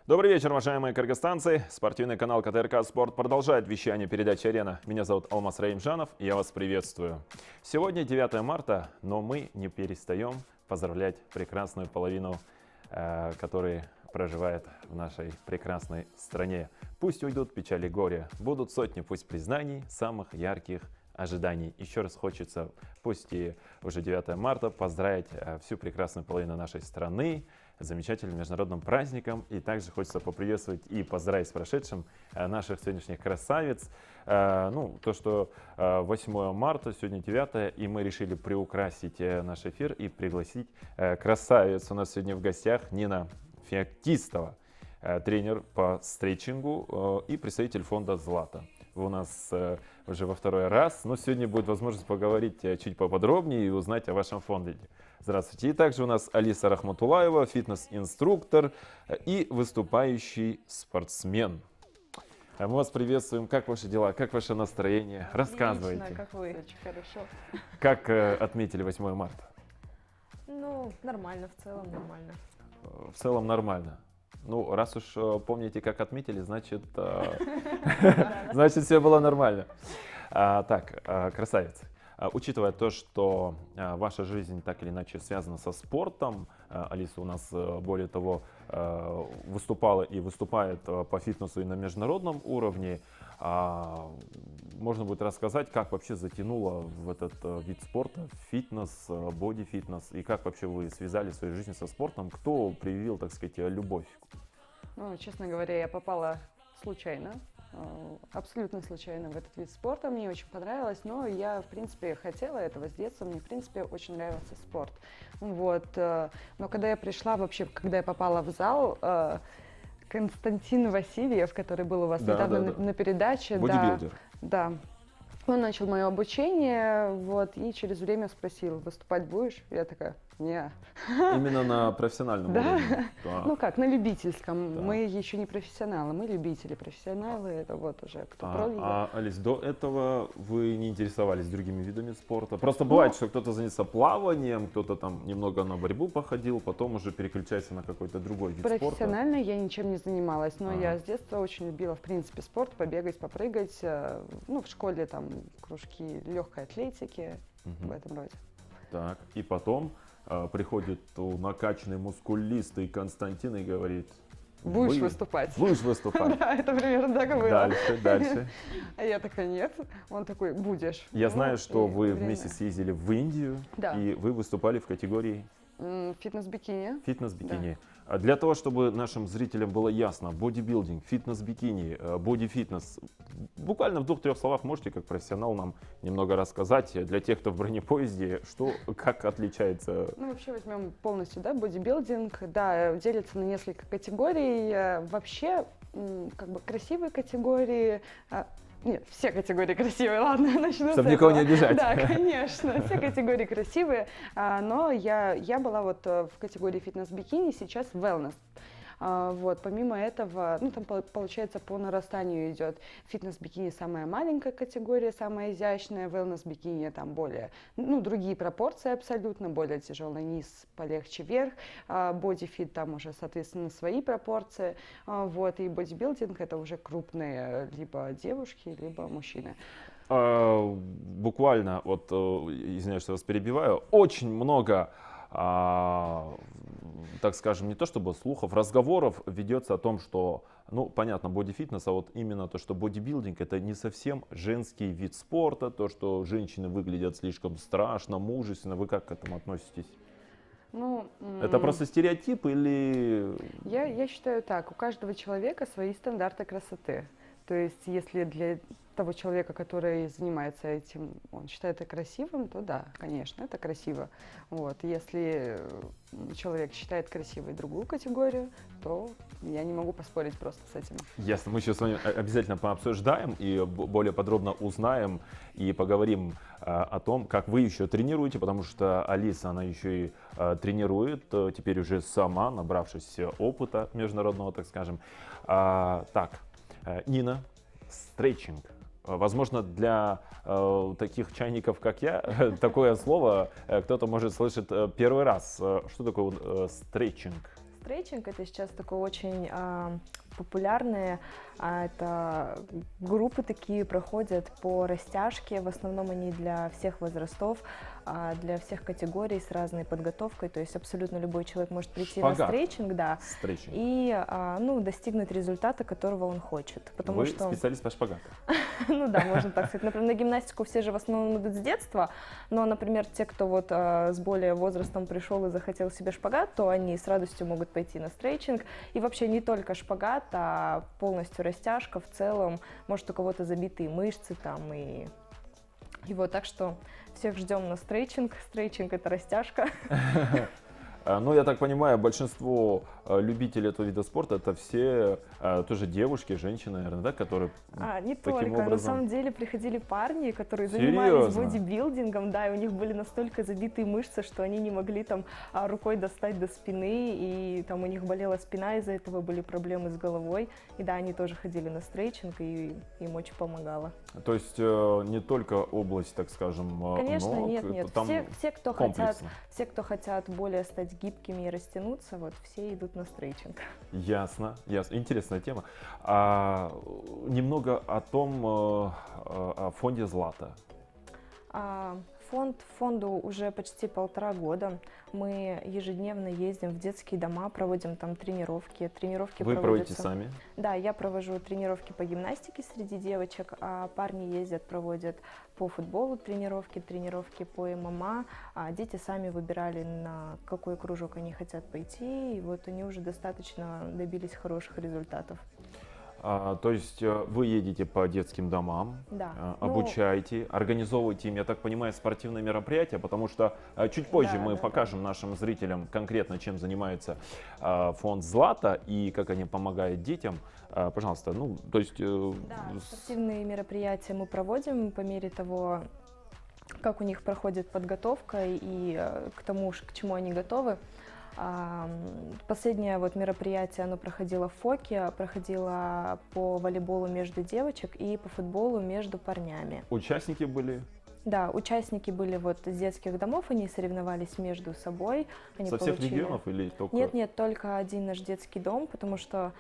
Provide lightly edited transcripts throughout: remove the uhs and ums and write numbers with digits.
Добрый вечер, уважаемые кыргызстанцы. Спортивный канал КТРК «Спорт» продолжает вещание передачи «Арена». Меня зовут Алмаз Раимжанов, и я вас приветствую. Сегодня 9 марта, но мы не перестаем поздравлять прекрасную половину, которая проживает в нашей прекрасной стране. Пусть уйдут печали и горе, будут сотни пусть признаний, самых ярких ожиданий. Еще раз хочется, пусть и уже 9 марта, поздравить всю прекрасную половину нашей страны с замечательным международным праздником. И также хочется поприветствовать и поздравить с прошедшим наших сегодняшних красавиц. То, что 8 марта, сегодня 9, и мы решили приукрасить наш эфир и пригласить красавиц. У нас сегодня в гостях Нина Феоктистова, тренер по стретчингу и представитель фонда «Злата». Вы у нас уже во второй раз, но сегодня будет возможность поговорить чуть поподробнее и узнать о вашем фонде. Здравствуйте. И также у нас Алиса Рахматулаева, фитнес-инструктор и выступающий спортсмен. Мы вас приветствуем. Как ваши дела? Как ваше настроение? Рассказывайте. Отлично, как вы? Очень хорошо. Как отметили 8 марта? Ну, нормально, в целом нормально. В целом нормально. Ну, раз уж помните, как отметили, значит, значит все было нормально. Так, красавицы. Учитывая то, что ваша жизнь так или иначе связана со спортом, Алиса у нас, более того, выступала и выступает по фитнесу и на международном уровне, можно будет рассказать, как вообще затянуло в этот вид спорта, фитнес, боди-фитнес, и как вообще вы связали свою жизнь со спортом, кто привил, так сказать, любовь? Ну, честно говоря, я попала случайно, абсолютно случайно в этот вид спорта. Мне очень понравилось, но я, в принципе, хотела этого с детства. Мне, в принципе, очень нравился спорт. Вот. Но когда я пришла, вообще, когда я попала в зал, Константин Васильев, который был у вас недавно на передаче, бодибилдер. Да. Он начал мое обучение, вот, и через время спросил: выступать будешь? Я такая: не. Именно на профессиональном уровне? Да. Ну как, на любительском. Да. Мы еще не профессионалы, мы любители. Профессионалы — это вот уже кто пролил. Алис, до этого вы не интересовались другими видами спорта? Просто бывает, что кто-то занялся плаванием, кто-то там немного на борьбу походил, потом уже переключается на какой-то другой вид спорта. Профессионально я ничем не занималась, но я с детства очень любила, в принципе, спорт, побегать, попрыгать. Ну, в школе там кружки легкой атлетики, в этом роде. Так, и потом приходит накачанный, мускулистый Константин и говорит: будешь выступать. Будешь выступать. Да, это примерно так и было. Дальше. А я такая: нет. Он такой: будешь. Я знаю, что вы вместе съездили в Индию, Да. и вы выступали в категории фитнес-бикини. Фитнес-бикини. Для того, чтобы нашим зрителям было ясно, бодибилдинг, фитнес-бикини, боди-фитнес, буквально в 2-3 словах можете, как профессионал, нам немного рассказать для тех, кто в бронепоезде, что, как отличается? Ну, вообще возьмем полностью, да, бодибилдинг, да, делится на несколько категорий. Вообще, как бы красивые категории. Нет, все категории красивые, ладно, начну Чтобы с никого этого. не обижать. Да, конечно, все категории красивые, но я была вот в категории фитнес-бикини, сейчас wellness. Вот, помимо этого, ну, там получается по нарастанию идет. Фитнес-бикини самая маленькая категория, самая изящная, wellness-бикини там более, ну, другие пропорции абсолютно, более тяжелый низ, полегче верх, бодифит там уже, соответственно, свои пропорции, вот, и бодибилдинг — это уже крупные либо девушки, либо мужчины. Буквально, вот, извиняюсь, что вас перебиваю, очень много, так скажем, не то чтобы слухов, разговоров ведется о том, что, ну, понятно, бодифитнес, а вот именно то, что бодибилдинг — это не совсем женский вид спорта, то, что женщины выглядят слишком страшно, мужественно. Вы как к этому относитесь? Ну, это просто стереотип или... Я считаю так: у каждого человека свои стандарты красоты. То есть, если для того человека, который занимается этим, он считает это красивым, то да, конечно, это красиво. Вот. Если человек считает красивой другую категорию, то я не могу поспорить просто с этим. Ясно, мы сейчас с вами обязательно пообсуждаем и более подробно узнаем и поговорим о том, как вы еще тренируете, потому что Алиса, она еще и тренирует, теперь уже сама, набравшись опыта международного, так скажем. Так, Нина, стретчинг. Возможно, для таких чайников, как я, такое слово кто-то может слышать первый раз. Что такое стретчинг? стрейчинг это сейчас такое очень популярное. Это группы такие проходят по растяжке. В основном они для всех возрастов, для всех категорий с разной подготовкой. То есть абсолютно любой человек может прийти Шпагат. на стрейчинг, да, Стрейчинг. и ну, достигнуть результата, которого он хочет. Потому Вы что, специалист по шпагату. ну да, можно так сказать. Например, на гимнастику все же в основном идут с детства, но, например, те, кто вот с более возрастом пришел и захотел себе шпагат, то они с радостью могут пойти на стрейчинг. И вообще не только шпагат, а полностью растяжка в целом. Может, у кого-то забитые мышцы там и вот, так что всех ждем на стрейчинг. Стрейчинг это растяжка. Ну, я так понимаю, большинство любителей этого вида спорта это все тоже девушки, женщины, наверное, да, которые Не таким только. На образом. самом деле приходили парни, которые Серьезно? занимались бодибилдингом, да, и у них были настолько забитые мышцы, что они не могли там рукой достать до спины, и там у них болела спина, из-за этого были проблемы с головой. И да, они тоже ходили на стрейчинг, и им очень помогало. То есть не только область, так скажем, Конечно, ног, нет. это там Все, комплексно. кто хотят более стать гибкими и растянуться, вот все идут на стрейчинг. Ясно, ясно. Интересная тема. Немного о том, о фонде «Злата». Фонду уже почти 1,5 года. Мы ежедневно ездим в детские дома, проводим там тренировки. Тренировки Вы проводите проводятся. сами? Да, я провожу тренировки по гимнастике среди девочек, а парни ездят, проводят по футболу тренировки по ММА. А дети сами выбирали, на какой кружок они хотят пойти, и вот они уже достаточно добились хороших результатов. То есть вы едете по детским домам, Да. обучаете, организовываете им, я так понимаю, спортивные мероприятия, потому что чуть позже Да, мы да, покажем нашим зрителям конкретно, чем занимается фонд «Злата» и как они помогают детям. Пожалуйста, ну, то есть... Да, спортивные мероприятия мы проводим по мере того, как у них проходит подготовка и к тому, к чему они готовы. Последнее вот мероприятие, оно проходило в ФОКе, проходило по волейболу между девочек и по футболу между парнями. Участники были Да, участники были вот из детских домов, они соревновались между собой. Они со всех получили... регионов или только... Нет, только один наш детский дом, потому что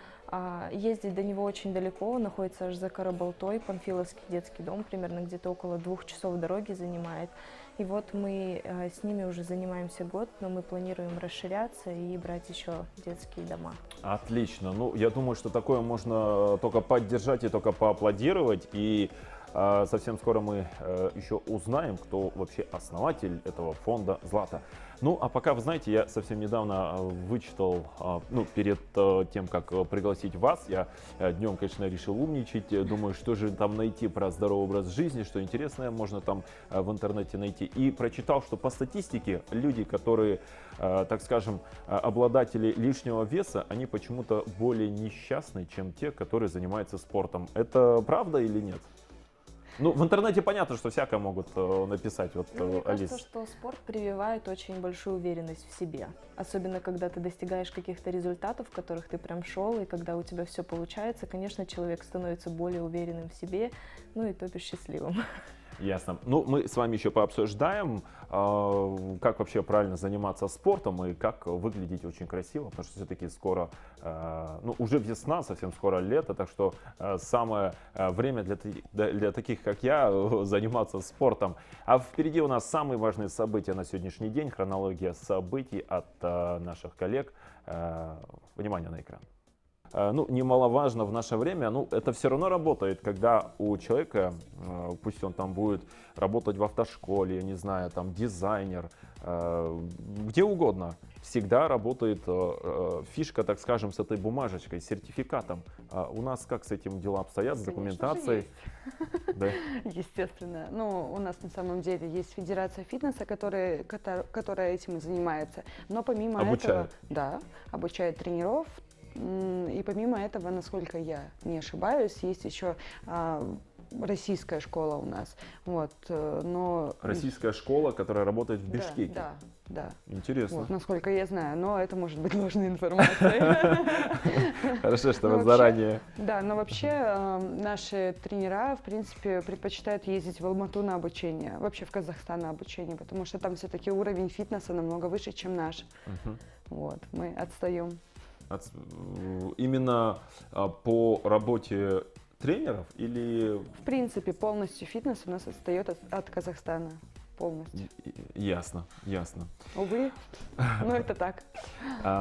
ездить до него очень далеко, он находится аж за Карабалтой, Панфиловский детский дом, примерно где-то около 2 часов дороги занимает. И вот мы с ними уже занимаемся год, но мы планируем расширяться и брать еще детские дома. Отлично. Ну, я думаю, что такое можно только поддержать и только поаплодировать. И совсем скоро мы еще узнаем, кто вообще основатель этого фонда «Злата». Ну, а пока, вы знаете, я совсем недавно вычитал, ну, перед тем, как пригласить вас, я днем, конечно, решил умничать, думаю, что же там найти про здоровый образ жизни, что интересное можно там в интернете найти. И прочитал, что по статистике люди, которые, так скажем, обладатели лишнего веса, они почему-то более несчастны, чем те, которые занимаются спортом. Это правда или нет? Ну, в интернете понятно, что всякое могут написать. Вот, Мне Алис. кажется, что спорт прививает очень большую уверенность в себе. Особенно, когда ты достигаешь каких-то результатов, в которых ты прям шел, и когда у тебя все получается, конечно, человек становится более уверенным в себе, ну и то бишь счастливым. Ясно. Ну, мы с вами еще пообсуждаем, как вообще правильно заниматься спортом и как выглядеть очень красиво, потому что все-таки скоро, ну, уже весна, совсем скоро лето, так что самое время для таких, как я, заниматься спортом. А впереди у нас самые важные события на сегодняшний день, хронология событий от наших коллег. Внимание на экран. Ну, немаловажно в наше время, ну, это все равно работает, когда у человека, пусть он там будет работать в автошколе, я не знаю, там дизайнер, где угодно, всегда работает фишка, так скажем, с этой бумажечкой, с сертификатом. У нас как с этим дела обстоят, с документацией? Да. Естественно. Ну, у нас на самом деле есть Федерация фитнеса, которая этим и занимается. Но помимо Обучает. этого, да, обучает тренеров. И помимо этого, насколько я не ошибаюсь, есть еще российская школа у нас. Вот, но... Российская школа, которая работает в Бишкеке. Да. Интересно. Вот, насколько я знаю, но это может быть ложной информацией. Хорошо, что Ну, вы вообще, заранее... Да, но вообще наши тренера, в принципе, предпочитают ездить в Алмату на обучение, вообще в Казахстан на обучение, потому что там все-таки уровень фитнеса намного выше, чем наш. Мгм. Вот, мы отстаем. Именно по работе тренеров или... В принципе, полностью фитнес у нас отстает от Казахстана. Полностью. Ясно, ясно. Увы, но это так.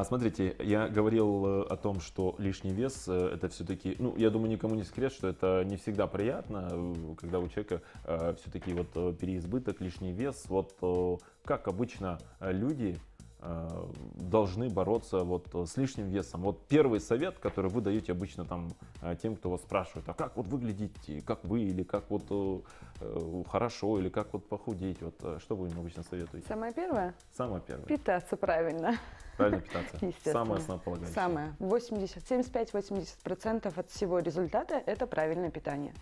Смотрите, я говорил о том, что лишний вес это все-таки, ну, я думаю, никому не секрет, что это не всегда приятно, когда у человека все-таки вот переизбыток, лишний вес. Вот как обычно люди должны бороться вот с лишним весом. Вот первый совет, который вы даете обычно там тем, кто вас спрашивает, а как вот выглядите, как вы, или как вот хорошо, или как вот похудеть, вот что вы им обычно советуете? Самое первое Самое первое. – питаться правильно. Правильно питаться. Естественно. Самое основополагающее. Самое. 75-80% от всего результата – это правильное питание.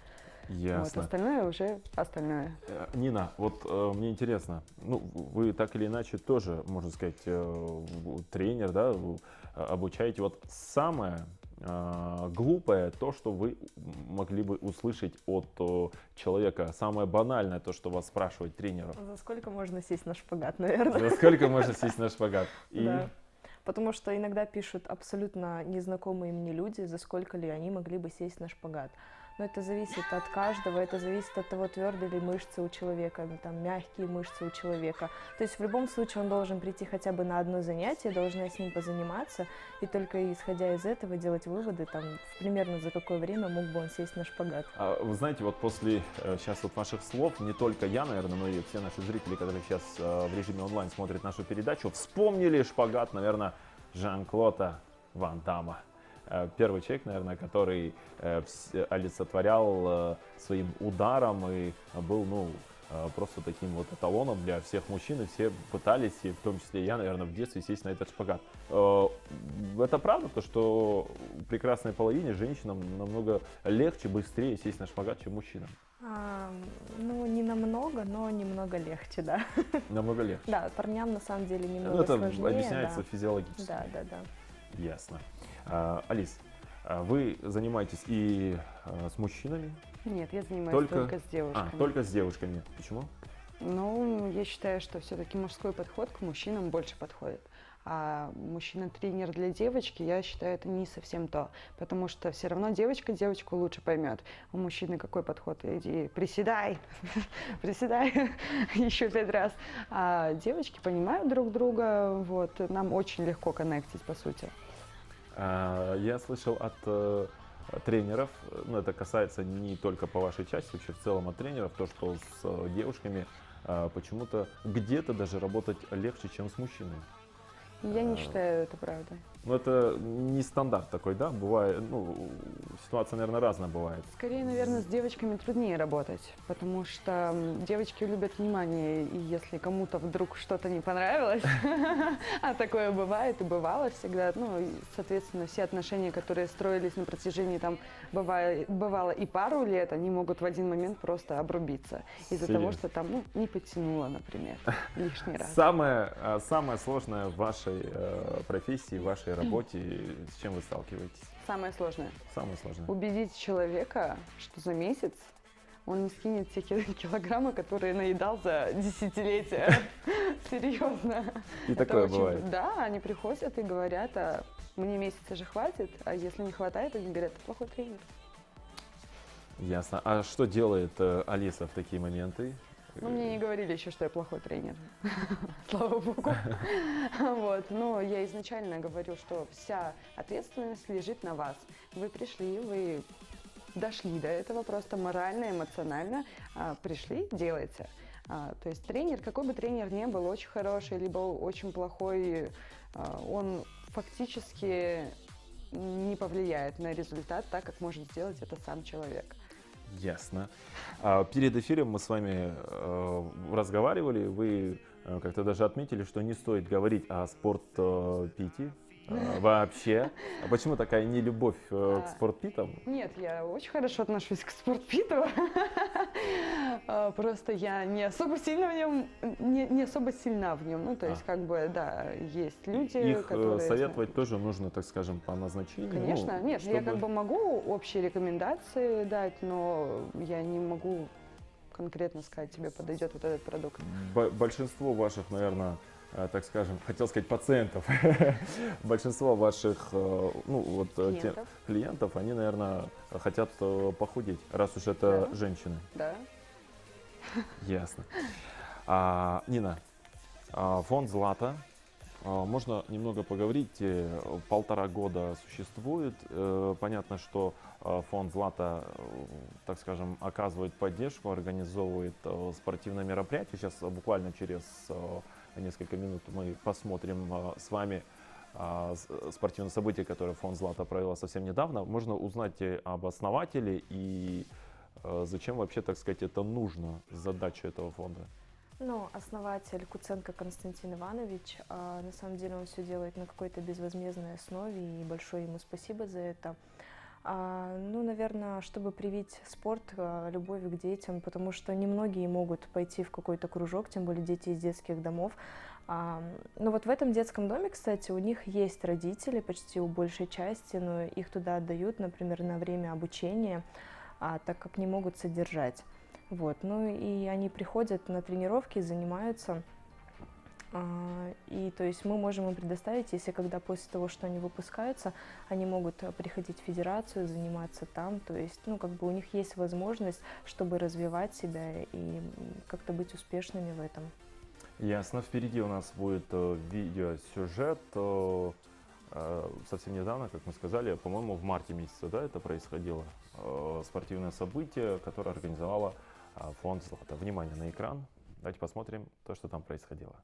Вот, Ясно. остальное уже остальное. Нина, вот мне интересно, ну, вы так или иначе тоже, можно сказать, тренер, да, вы обучаете. Вот самое глупое, то, что вы могли бы услышать от человека, самое банальное, то, что вас спрашивает тренеру. За сколько можно сесть на шпагат, наверное? За сколько можно сесть на шпагат? И Да. Потому что иногда пишут абсолютно незнакомые мне люди, за сколько ли они могли бы сесть на шпагат. Но это зависит от каждого, это зависит от того, твердые ли мышцы у человека, там, мягкие мышцы у человека. То есть в любом случае он должен прийти хотя бы на одно занятие, должна с ним позаниматься, и только исходя из этого делать выводы, там, примерно за какое время мог бы он сесть на шпагат. Вы знаете, вот после сейчас вот ваших слов, не только я, наверное, но и все наши зрители, которые сейчас в режиме онлайн смотрят нашу передачу, вспомнили шпагат, наверное, Жан-Клода Ван Дамма. Первый человек, наверное, который олицетворял своим ударом и был, ну, просто таким вот эталоном для всех мужчин, и все пытались, и в том числе я, наверное, в детстве сесть на этот шпагат. Это правда, то, что прекрасной половине, женщинам, намного легче, быстрее сесть на шпагат, чем мужчинам? Ну, не намного, но немного легче, да. Намного легче. Да, парням на самом деле Ну, немного это сложнее. объясняется Да. физиологически. Да, да, да. Ясно. Алис, вы занимаетесь и с мужчинами? Нет, я занимаюсь только с девушками. Только с девушками. Почему? Ну, я считаю, что все-таки мужской подход к мужчинам больше подходит. А мужчина-тренер для девочки, я считаю, это не совсем то. Потому что все равно девочка девочку лучше поймет. У мужчины какой подход? Иди, приседай, приседай еще 5 раз. А девочки понимают друг друга, вот, нам очень легко коннектить, по сути. Я слышал от тренеров, ну это касается не только по вашей части, вообще в целом от тренеров, то, что с девушками почему-то где-то даже работать легче, чем с мужчиной. Я не считаю это правдой. Ну это не стандарт такой, да? Бывает, ну, ситуация, наверное, разная бывает. Скорее, наверное, с девочками труднее работать, потому что девочки любят внимание, и если кому-то вдруг что-то не понравилось, а такое бывает и бывало всегда, ну, и, соответственно, все отношения, которые строились на протяжении, там, бывало и пару лет, они могут в один момент просто обрубиться из-за того, что там, ну, не потянуло, например, лишний раз. Самое сложное в вашей профессии, в вашей работе, с чем вы сталкиваетесь? Самое сложное. Самое сложное. Убедить человека, что за месяц он не скинет те килограммы, которые наедал за десятилетия. Серьезно. И такое бывает. Да, они приходят и говорят, а мне месяца же хватит, а если не хватает, они говорят, ты плохой тренер. Ясно. А что делает Алиса в такие моменты? Ну, мне не говорили еще, что я плохой тренер. Слава богу. Вот. Но я изначально говорю, что вся ответственность лежит на вас. Вы пришли, вы дошли до этого просто морально, эмоционально. Пришли, делайте. То есть тренер, какой бы тренер ни был, очень хороший, либо очень плохой, он фактически не повлияет на результат так, как может сделать это сам человек. Ясно. Перед эфиром мы с вами разговаривали, вы как-то даже отметили, что не стоит говорить о спортпите вообще. А почему такая нелюбовь к спортпитам? Нет, я очень хорошо отношусь к спортпиту. Просто я не особо сильно в нем, не особо сильна в нем. Ну, то есть, как бы, да, есть люди, их которые... советовать тоже нужно, так скажем, по назначению. Конечно, ну, нет, я как бы могу общие рекомендации дать, но я не могу конкретно сказать, тебе подойдет вот этот продукт. Большинство ваших, наверное, так скажем, хотел сказать пациентов, большинство ваших клиентов, они, наверное, хотят похудеть, раз уж это Да. женщины. Да. Ясно. Нина, фонд «Злата». Можно немного поговорить. 1,5 года существует. Понятно, что фонд «Злата», так скажем, оказывает поддержку, организовывает спортивные мероприятия. Сейчас буквально через несколько минут мы посмотрим с вами спортивное событие, которое фонд «Злата» провела совсем недавно. Можно узнать об основателе и зачем вообще, так сказать, это нужно, задача этого фонда? Ну, основатель Куценко Константин Иванович, на самом деле он все делает на какой-то безвозмездной основе, и большое ему спасибо за это. Ну, наверное, чтобы привить спорт, любовь к детям, потому что немногие могут пойти в какой-то кружок, тем более дети из детских домов. Но вот в этом детском доме, кстати, у них есть родители, почти у большей части, но их туда отдают, например, на время обучения, так как не могут содержать. Вот. Ну и они приходят на тренировки, занимаются. И то есть мы можем им предоставить, если когда после того, что они выпускаются, они могут приходить в федерацию, заниматься там. То есть, ну, как бы у них есть возможность, чтобы развивать себя и как-то быть успешными в этом. Ясно. Впереди у нас будет видеосюжет. Совсем недавно, как мы сказали, по-моему, в марте месяце, да, это происходило. Спортивное событие, которое организовала фонд «Злата». Внимание на экран. Давайте посмотрим то, что там происходило.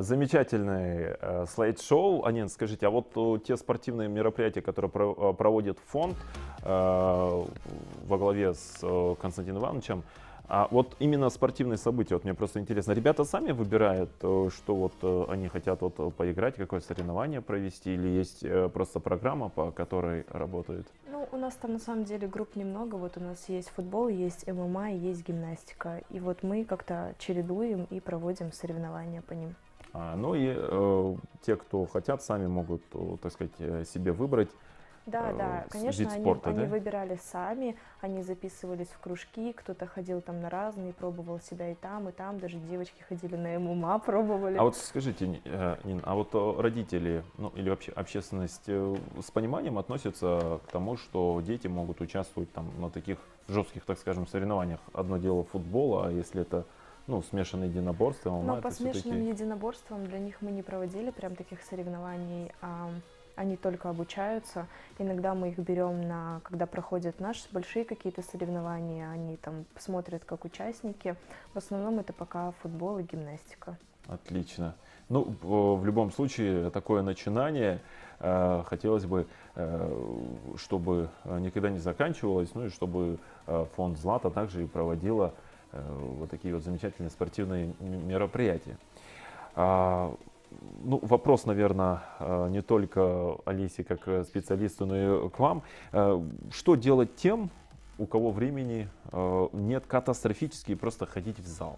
Замечательный слайд-шоу. Анин, скажите, а вот те спортивные мероприятия, которые проводит фонд во главе с Константином Ивановичем, вот именно спортивные события, вот мне просто интересно, ребята сами выбирают, что вот они хотят вот поиграть, какое соревнование провести, или есть просто программа, по которой работают? Ну, у нас там на самом деле групп немного. Вот у нас есть футбол, есть ММА, есть гимнастика. И вот мы как-то чередуем и проводим соревнования по ним. Ну и те, кто хотят, сами могут, так сказать, себе выбрать. Да, да, конечно, вид спорта, они да? выбирали сами, они записывались в кружки, кто-то ходил там на разные, пробовал себя и там, даже девочки ходили на ММА, пробовали. А вот скажите, Нин, а вот родители, ну или вообще общественность с пониманием относятся к тому, что дети могут участвовать там на таких жестких, так скажем, соревнованиях? Одно дело футбол, а если это смешанные единоборства, Но по это смешанным все-таки... единоборствам для них мы не проводили прям таких соревнований, они только обучаются. Иногда мы их берем когда проходят наши большие какие-то соревнования, они там смотрят как участники. В основном это пока футбол и гимнастика. Отлично. Ну, в любом случае, такое начинание хотелось бы, чтобы никогда не заканчивалось, ну и чтобы фонд «Злата» также и проводила вот такие вот замечательные спортивные мероприятия. Ну, вопрос, наверное, не только Олесе как специалисту, но и к вам. Что делать тем, у кого времени нет катастрофически, просто ходить в зал?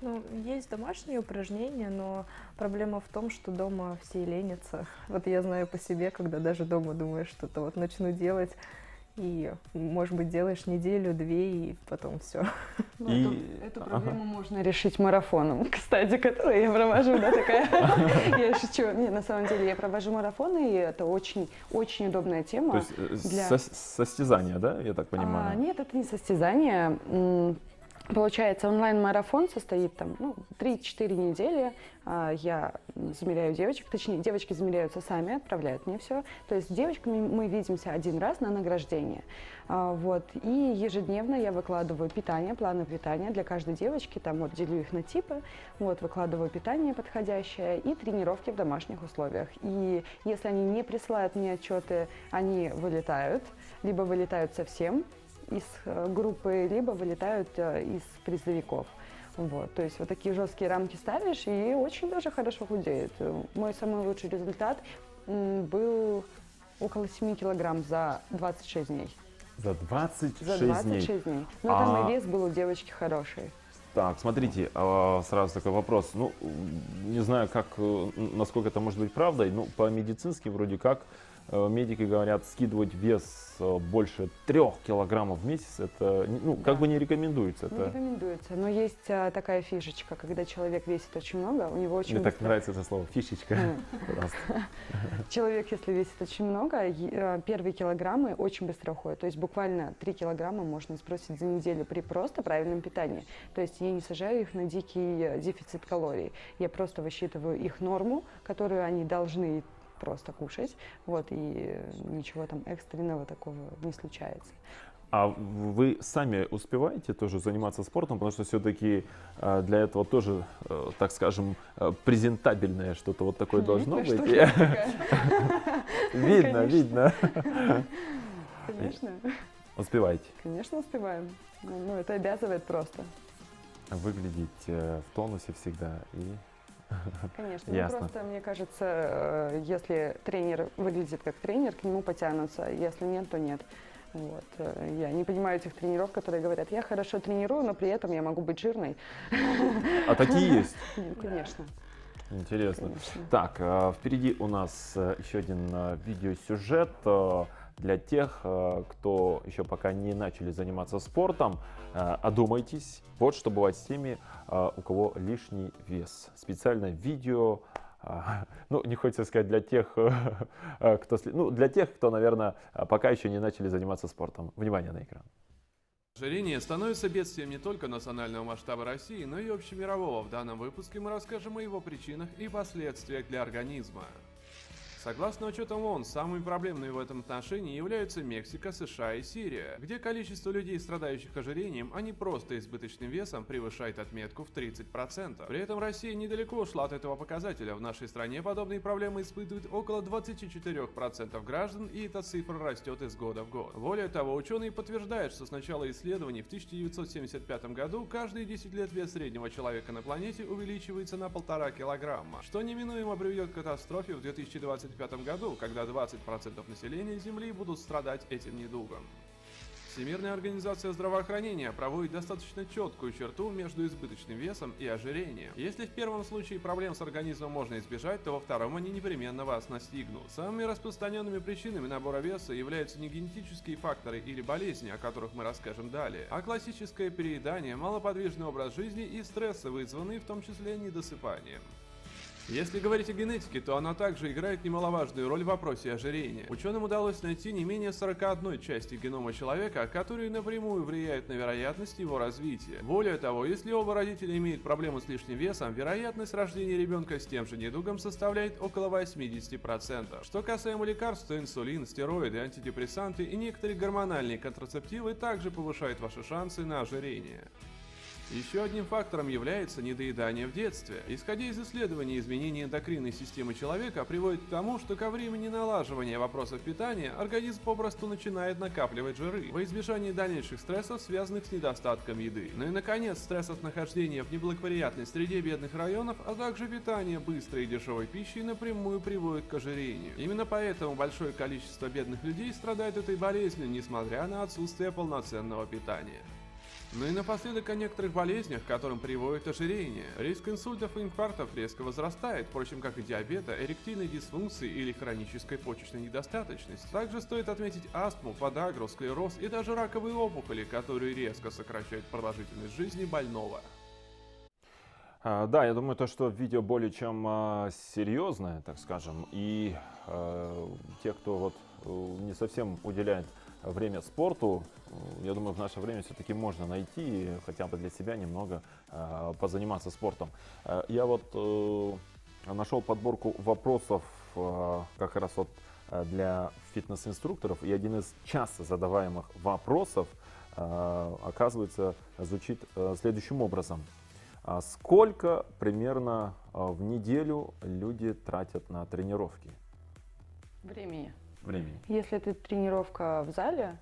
Ну, есть домашние упражнения, но проблема в том, что дома все ленятся. Вот я знаю по себе, когда даже дома думаешь, что-то вот начну делать, и, может быть, делаешь неделю-две, и потом все. Ну, И- эту ага. проблему можно решить марафоном, кстати, который я провожу, да, такая. Я шучу. Не, на самом деле я провожу марафоны, и это очень удобная То тема. есть для- состязания, да, я так понимаю? Нет, это не состязание. Получается, онлайн-марафон состоит там, 3-4 недели. Я замеряю девочек, точнее, девочки замеряются сами, отправляют мне все. То есть с девочками мы видимся один раз на награждение. Вот. И ежедневно я выкладываю питание, планы питания для каждой девочки. Там вот делю их на типы, вот, выкладываю питание подходящее и тренировки в домашних условиях. И если они не присылают мне отчеты, они вылетают, либо вылетают совсем из группы, либо вылетают из призовиков. Вот. То есть вот такие жесткие рамки ставишь, и очень даже хорошо худеет. Мой самый лучший результат был около 7 килограмм за 26 дней. За 26 За дней. 26 дней. Но там и вес был у девочки хороший. Так, смотрите, сразу такой вопрос. Ну, не знаю, насколько это может быть правдой, но по-медицински вроде как медики говорят, скидывать вес больше 3 килограммов в месяц, это как бы не рекомендуется. Не Это... рекомендуется. Но есть такая фишечка, когда человек весит очень много, у него очень Мне так быстро- нравится это слово, фишечка. Пожалуйста. Человек, если весит очень много, первые килограммы очень быстро уходят. То есть буквально 3 килограмма можно сбросить за неделю при просто правильном питании. То есть я не сажаю их на дикий дефицит калорий. Я просто высчитываю их норму, которую они должны просто кушать. Вот, и ничего там экстренного такого не случается. А вы сами успеваете тоже заниматься спортом, потому что все-таки для этого тоже, так скажем, презентабельное что-то вот такое должно быть. Что я такая? Видно, Конечно. видно. Конечно, Успеваете конечно успеваем. Ну, это обязывает просто. выглядеть в тонусе всегда и Конечно. Ясно. Ну, просто, мне кажется, если тренер выглядит как тренер, к нему потянутся. Если нет, то нет. Вот. Я не понимаю этих тренеров, которые говорят, я хорошо тренирую, но при этом я могу быть жирной. А такие есть? Ну, конечно. Интересно. Конечно. Так, впереди у нас еще один видеосюжет для тех, кто еще пока не начали заниматься спортом. Одумайтесь. Вот что бывает с теми, у кого лишний вес. Специальное видео. Ну, не хочется сказать для тех, для тех, кто, наверное, пока еще не начали заниматься спортом. Внимание на экран. Ожирение становится бедствием не только национального масштаба России, но и общемирового. В данном выпуске мы расскажем о его причинах и последствиях для организма. Согласно отчетам ООН, самыми проблемными в этом отношении являются Мексика, США и Сирия, где количество людей, страдающих ожирением, а не просто избыточным весом, превышает отметку в 30%. При этом Россия недалеко ушла от этого показателя. В нашей стране подобные проблемы испытывают около 24% граждан, и эта цифра растет из года в год. Более того, ученые подтверждают, что с начала исследований в 1975 году каждые 10 лет вес среднего человека на планете увеличивается на 1,5 килограмма, что неминуемо приведет к катастрофе в 2025 году, когда 20% населения Земли будут страдать этим недугом. Всемирная организация здравоохранения проводит достаточно четкую черту между избыточным весом и ожирением. Если в первом случае проблем с организмом можно избежать, то во втором они непременно вас настигнут. Самыми распространенными причинами набора веса являются не генетические факторы или болезни, о которых мы расскажем далее, а классическое переедание, малоподвижный образ жизни и стрессы, вызванные в том числе недосыпанием. Если говорить о генетике, то она также играет немаловажную роль в вопросе ожирения. Ученым удалось найти не менее 41 части генома человека, которые напрямую влияют на вероятность его развития. Более того, если оба родителя имеют проблемы с лишним весом, вероятность рождения ребенка с тем же недугом составляет около 80%. Что касаемо лекарств, то инсулин, стероиды, антидепрессанты и некоторые гормональные контрацептивы также повышают ваши шансы на ожирение. Еще одним фактором является недоедание в детстве. Исходя из исследований, изменение эндокринной системы человека приводит к тому, что ко времени налаживания вопросов питания организм попросту начинает накапливать жиры во избежание дальнейших стрессов, связанных с недостатком еды. Ну и наконец, стресс от нахождения в неблагоприятной среде бедных районов, а также питание быстрой и дешевой пищей напрямую приводит к ожирению. Именно поэтому большое количество бедных людей страдает этой болезнью, несмотря на отсутствие полноценного питания. Ну и напоследок о некоторых болезнях, к которым приводит ожирение. Риск инсультов и инфарктов резко возрастает, впрочем, как и диабета, эректильной дисфункции или хронической почечной недостаточности. Также стоит отметить астму, подагру, склероз и даже раковые опухоли, которые резко сокращают продолжительность жизни больного. Да, я думаю, то, что видео более чем серьезное, так скажем, и те, кто вот не совсем уделяет время спорту, я думаю, в наше время все-таки можно найти хотя бы для себя немного позаниматься спортом. Я вот нашел подборку вопросов как раз вот для фитнес-инструкторов, и один из часто задаваемых вопросов, оказывается, звучит следующим образом. Сколько примерно в неделю люди тратят на тренировки? Времени. Времени. Если это тренировка в зале,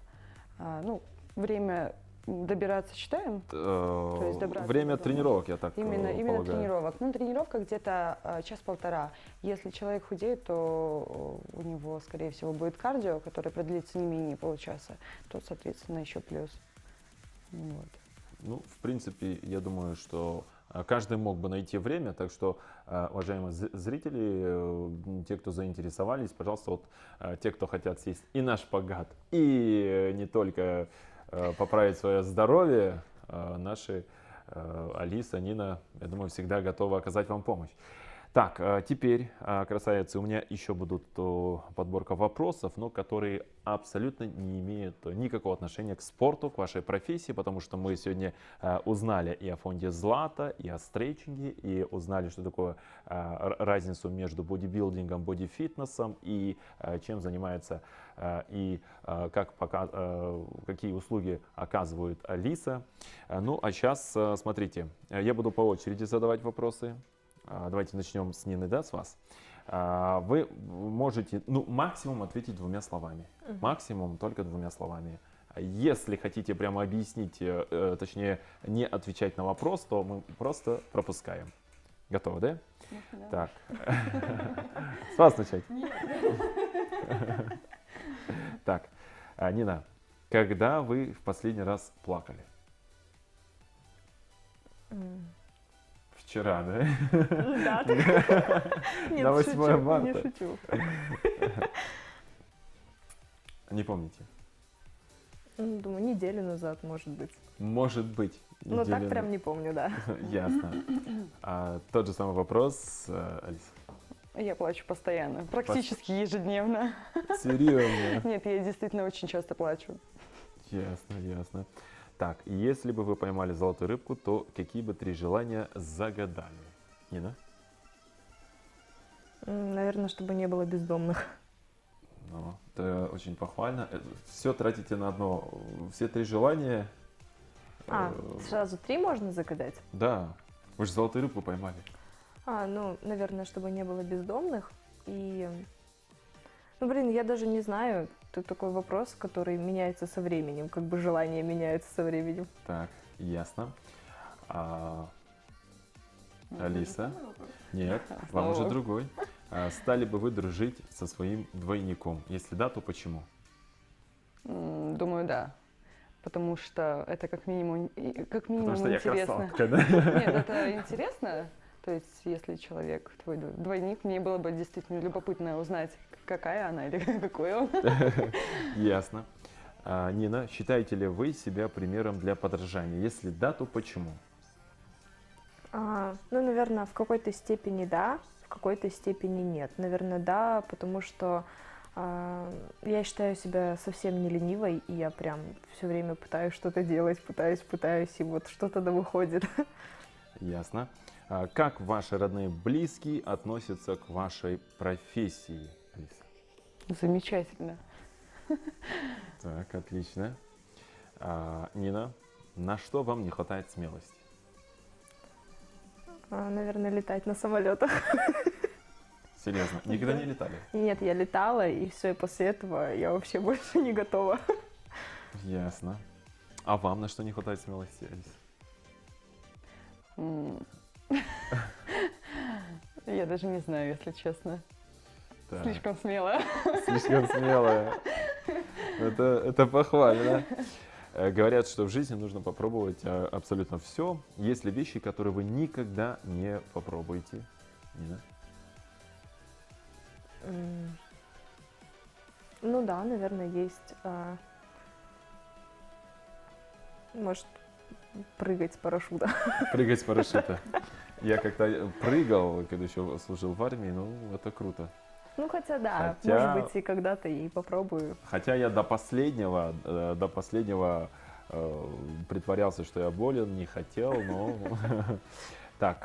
ну, время добираться считаем? То есть добраться Время до дома. тренировок, я так Именно полагаю. тренировок. Ну, тренировка где-то час-полтора. Если человек худеет, то у него, скорее всего, будет кардио, которое продлится не менее получаса. То, соответственно, еще плюс. Вот. Ну, в принципе, я думаю, что каждый мог бы найти время, так что, уважаемые зрители, те, кто заинтересовались, пожалуйста, вот те, кто хотят сесть и на шпагат, и не только поправить свое здоровье, наши Алиса, Нина, я думаю, всегда готовы оказать вам помощь. Так, теперь, красавицы, у меня еще будут подборка вопросов, но которые абсолютно не имеют никакого отношения к спорту, к вашей профессии, потому что мы сегодня узнали и о фонде Злата, и о стрейчинге, и узнали, что такое разницу между бодибилдингом, бодифитнесом, и чем занимается, и какие услуги оказывает Алиса. Ну, а сейчас, смотрите, я буду по очереди задавать вопросы. Давайте начнем с Нины, да, с вас. Вы можете, ну, максимум ответить 2 словами. Максимум только 2 словами. Если хотите прямо объяснить, точнее, не отвечать на вопрос, то мы просто пропускаем. Готовы, да? Да. Так. С вас начать. Так, Нина, когда вы в последний раз плакали? Вчера, да? Да, Нет, На 8 шучу, марта. не шучу. Не помните? Думаю, неделю назад, может быть. Может быть. Ну, так неделю- прям не помню, да. Ясно. Тот же самый вопрос, Алиса. Я плачу постоянно, практически ежедневно. Серьезно? Нет, я действительно очень часто плачу. Ясно, ясно. Так, если бы вы поймали золотую рыбку, то какие бы 3 желания загадали? Нина? Наверное, чтобы не было бездомных. Ну, это очень похвально. Все тратите на одно. Все 3 желания. Сразу 3 можно загадать? Да. Вы же золотую рыбку поймали. Ну, наверное, чтобы не было бездомных. И, ну, блин, я даже не знаю. Тут такой вопрос, который меняется со временем, как бы желания меняются со временем. Так, ясно. Алиса? Нет, вам уже Снова. другой. Стали бы вы дружить со своим двойником? Если да, то почему? Думаю, да. Потому что это как минимум Потому что я интересно. красотка, да? Нет, это интересно. То есть, если человек твой двойник, мне было бы действительно любопытно узнать, какая она или какой он. Ясно. Нина, считаете ли вы себя примером для подражания? Если да, то почему? Ну, наверное, в какой-то степени да, в какой-то степени нет. Наверное, да, потому что я считаю себя совсем не ленивой, и я прям все время пытаюсь что-то делать, пытаюсь, и вот что-то да выходит. Ясно. Как ваши родные близкие относятся к вашей профессии, Алиса? Замечательно. Так, отлично. Нина, на что вам не хватает смелости? Наверное, летать на самолетах. Серьезно, никогда не летали? Нет, я летала, и все, и после этого я вообще больше не готова. Ясно. А вам на что не хватает смелости, Алиса? Я даже не знаю, если честно. Так, Слишком смело. слишком смелая. Это похвально. Говорят, что в жизни нужно попробовать абсолютно все. Есть ли вещи, которые вы никогда не попробуете? Нина? Ну да, наверное, есть. Может, прыгать с парашюта. Прыгать с парашюта. Я как-то прыгал, когда еще служил в армии, ну, это круто. Ну, хотя да, Хотя- может быть, и когда-то и попробую. Хотя я до последнего притворялся, что я болен, не хотел, но... Так,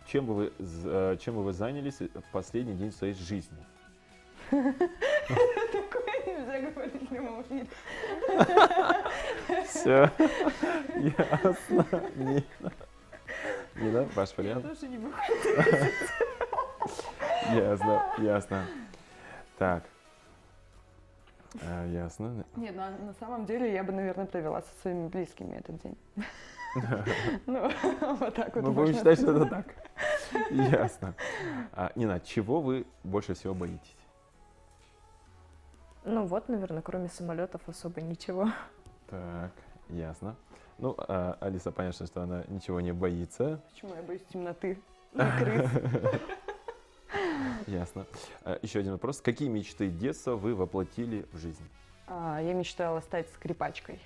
чем бы вы занялись в последний день своей жизни? Такое нельзя говорить в прямом эфире. Все, ясно. Нина, ваш вариант? тоже не могу. Ясно. Так. Ясно. Нет, на самом деле я бы, наверное, провела со своими близкими этот день. Ну, вот так вот. Мы будем можно считать, что это сказать. так. Ясно. Нина, чего вы больше всего боитесь? Ну вот, наверное, кроме самолетов особо ничего. Так, ясно. Ну, Алиса, понятно, что она ничего не боится. Почему я боюсь темноты? И крыс. Ясно. Еще один вопрос. Какие мечты детства вы воплотили в жизнь? Я мечтала стать скрипачкой.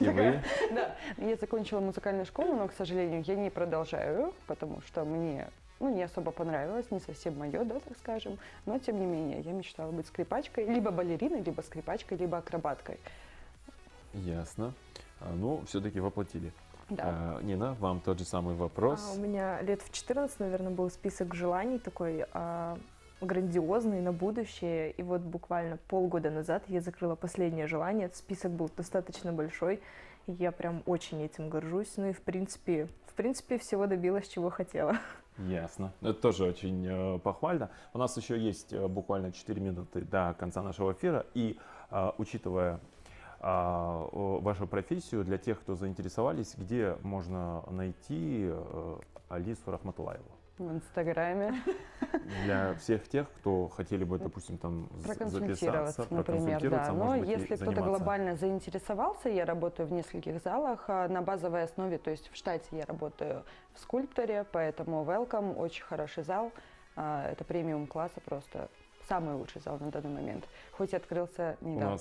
И вы? Да, я закончила музыкальную школу, но, к сожалению, я не продолжаю, потому что мне не особо понравилось, не совсем мое, да, так скажем. Но, тем не менее, я мечтала быть скрипачкой, либо балериной, либо скрипачкой, либо акробаткой. Ясно. Ну, все-таки воплотили. Да. Нина, вам тот же самый вопрос. У меня лет в 14, наверное, был список желаний такой грандиозный на будущее. И вот буквально полгода назад я закрыла последнее желание. Этот список был достаточно большой. И я прям очень этим горжусь. Ну и в принципе всего добилась, чего хотела. Ясно. Это тоже очень похвально. У нас еще есть буквально 4 минуты до конца нашего эфира. И учитывая вашу профессию, для тех, кто заинтересовались, где можно найти Алису Рахматуллаеву? В Инстаграме. Для всех тех, кто хотели бы, допустим, там Проконсультироваться, записаться, например, да. проконсультироваться, Но может быть, и если кто-то заниматься. глобально заинтересовался, я работаю в нескольких залах на базовой основе, то есть в штате я работаю в скульпторе, поэтому Welcome, очень хороший зал, это премиум класса, просто самый лучший зал на данный момент, хоть и открылся недавно.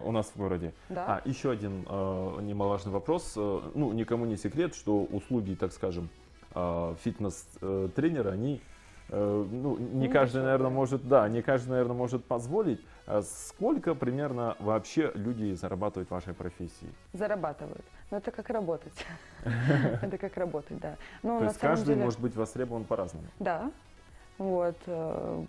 У нас в городе. Да? Еще один немаловажный вопрос. Ну, никому не секрет, что услуги, так скажем, фитнес-тренера, они не каждый, наверное, может позволить. Сколько примерно вообще люди зарабатывают в вашей профессии? Зарабатывают. Но это как работать. Это как работать, да. Но То на есть самом каждый деле- может быть востребован по-разному. Да. Вот,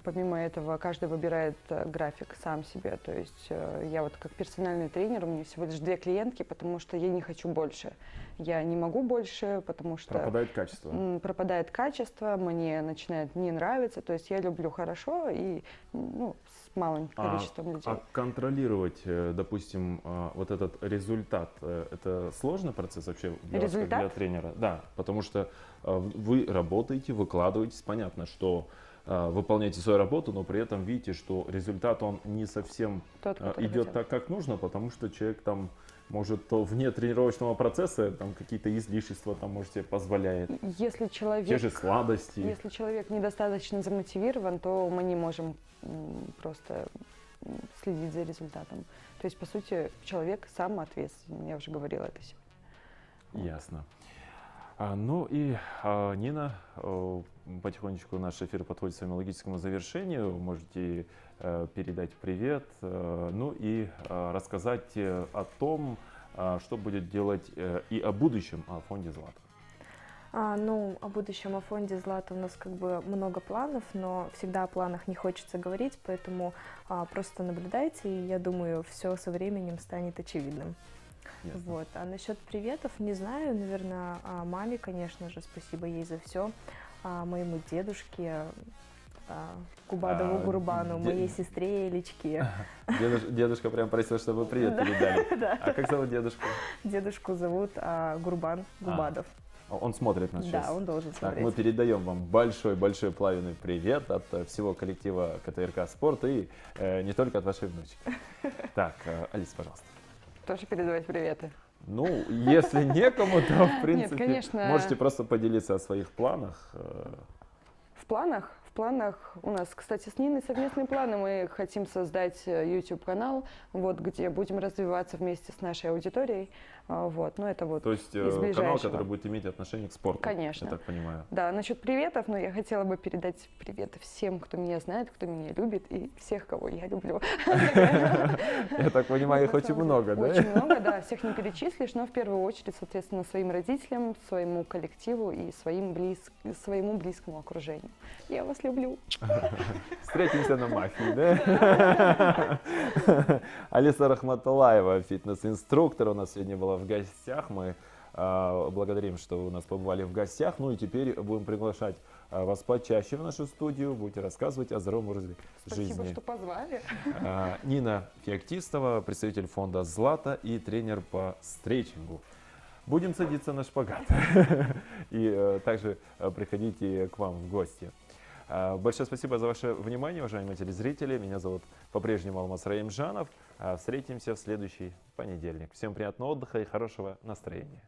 помимо этого, каждый выбирает график сам себе. То есть я вот как персональный тренер, у меня всего лишь 2 клиентки, потому что я не хочу больше. Я не могу больше, потому что Пропадает качество. пропадает качество, мне начинает не нравиться. То есть я люблю хорошо и с малым количеством людей. А контролировать, допустим, вот этот результат, это сложный процесс вообще для вас, как Результат? для тренера? Да, потому что вы работаете, выкладываетесь, понятно, что выполняете свою работу, но при этом видите, что результат, он не совсем Тот, который идет хотел. так, как нужно, потому что человек там может вне тренировочного процесса там какие-то излишества там может себе позволяет, Если человек, те же сладости. если человек недостаточно замотивирован, то мы не можем просто следить за результатом. То есть, по сути, человек сам ответственен. Я уже говорила это сегодня. Ясно. Нина, потихонечку наш эфир подходит к своему логическому завершению. Можете передать привет, рассказать о том, что будет делать и о будущем о фонде «Злато». О будущем о фонде «Злато» у нас как бы много планов, но всегда о планах не хочется говорить, поэтому просто наблюдайте, и я думаю, все со временем станет очевидным. Ясно. Вот. А насчет приветов, не знаю, наверное, маме, конечно же, спасибо ей за все, моему дедушке, Губадову Гурбану, де- моей сестре Элечке. Дедушка прям просил, чтобы вы привет передали. Да. А как зовут дедушку? Дедушку зовут Гурбан Губадов. Он смотрит нас сейчас. Да, он должен Так, мы смотреть. передаем вам большой-большой пламенный привет от всего коллектива КТРК «Спорт» и не только от вашей внучки. Так, Алис, пожалуйста. Тоже передавать приветы. Ну, если некому, то, в принципе, конечно. можете просто поделиться о своих планах. В планах у нас, кстати, с Ниной совместные планы. Мы хотим создать YouTube-канал, вот, где будем развиваться вместе с нашей аудиторией. Вот, но это вот То есть из канал, ближайшего. который будет иметь отношение к спорту. Конечно. Я так понимаю. Да, насчет приветов, но я хотела бы передать приветы всем, кто меня знает, кто меня любит, и всех, кого я люблю. Я так понимаю, их очень много, да? Очень много, да, всех не перечислишь, но в первую очередь, соответственно, своим родителям, своему коллективу и своему близкому окружению. Я вас люблю. Встретимся на мафии, да? Алиса Рахматуллаева, фитнес-инструктор, у нас сегодня была в гостях. Мы благодарим, что вы у нас побывали в гостях. Ну и теперь будем приглашать вас почаще в нашу студию. Будете рассказывать о здоровом образе Спасибо, жизни. что позвали. Нина Феоктистова, представитель фонда «Злата» и тренер по стретчингу. Будем садиться на шпагат. И также приходите к вам в гости. Большое спасибо за ваше внимание, уважаемые телезрители. Меня зовут по-прежнему Алмаз Раимжанов. Встретимся в следующий понедельник. Всем приятного отдыха и хорошего настроения.